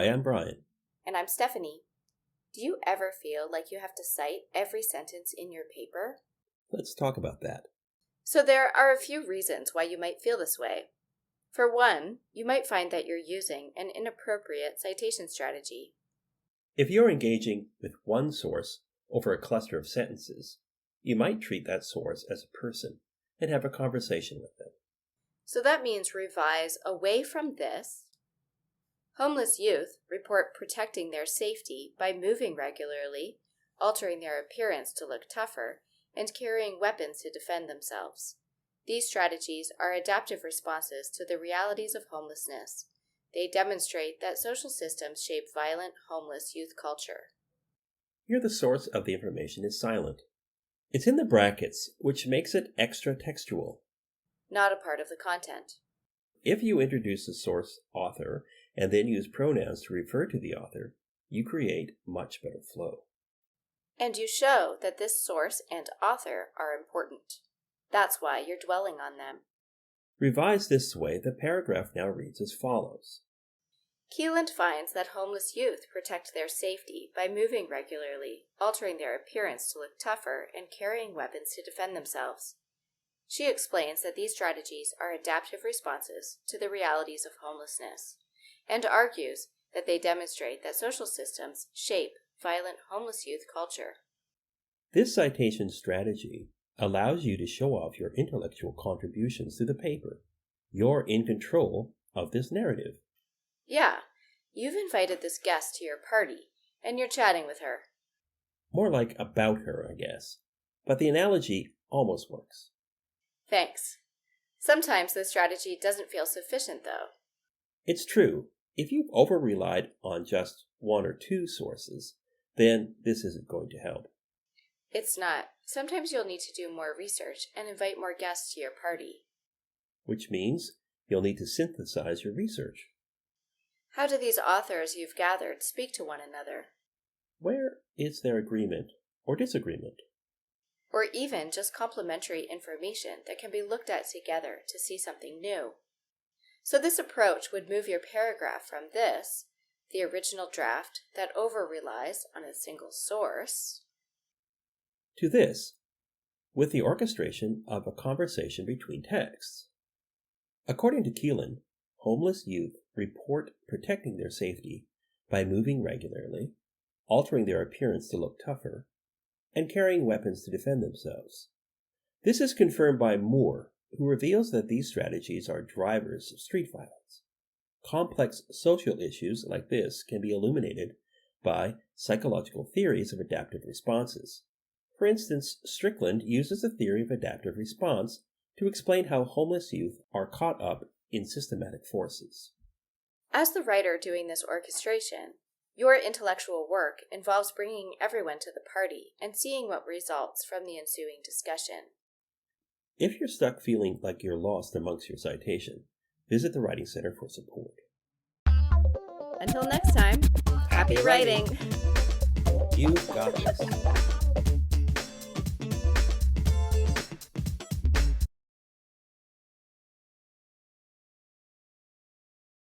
I'm Brian. And I'm Stephanie. Do you ever feel like you have to cite every sentence in your paper? Let's talk about that. So there are a few reasons why you might feel this way. For one, you might find that you're using an inappropriate citation strategy. If you're engaging with one source over a cluster of sentences, you might treat that source as a person and have a conversation with them. So that means revise away from this. Homeless youth report protecting their safety by moving regularly, altering their appearance to look tougher, and carrying weapons to defend themselves. These strategies are adaptive responses to the realities of homelessness. They demonstrate that social systems shape violent homeless youth culture. Here the source of the information is silent. It's in the brackets, which makes it extra textual. Not a part of the content. If you introduce the source author and then use pronouns to refer to the author, you create much better flow. And you show that this source and author are important. That's why you're dwelling on them. Revised this way, the paragraph now reads as follows. Keeland finds that homeless youth protect their safety by moving regularly, altering their appearance to look tougher, and carrying weapons to defend themselves. She explains that these strategies are adaptive responses to the realities of homelessness, and argues that they demonstrate that social systems shape violent homeless youth culture. This citation strategy allows you to show off your intellectual contributions to the paper. You're in control of this narrative. Yeah, you've invited this guest to your party, and you're chatting with her. More like about her, I guess. But the analogy almost works. Thanks. Sometimes this strategy doesn't feel sufficient, though. It's true. If you've over-relied on just one or two sources, then this isn't going to help. It's not. Sometimes you'll need to do more research and invite more guests to your party. Which means you'll need to synthesize your research. How do these authors you've gathered speak to one another? Where is their agreement or disagreement? Or even just complementary information that can be looked at together to see something new. So this approach would move your paragraph from this, the original draft that over-relies on a single source, to this, with the orchestration of a conversation between texts. According to Keeland, homeless youth report protecting their safety by moving regularly, altering their appearance to look tougher, and carrying weapons to defend themselves. This is confirmed by Moore, who reveals that these strategies are drivers of street violence. Complex social issues like this can be illuminated by psychological theories of adaptive responses. For instance, Strickland uses the theory of adaptive response to explain how homeless youth are caught up in systematic forces. As the writer doing this orchestration, your intellectual work involves bringing everyone to the party and seeing what results from the ensuing discussion. If you're stuck feeling like you're lost amongst your citation, visit the Writing Center for support. Until next time, happy writing! You've got this.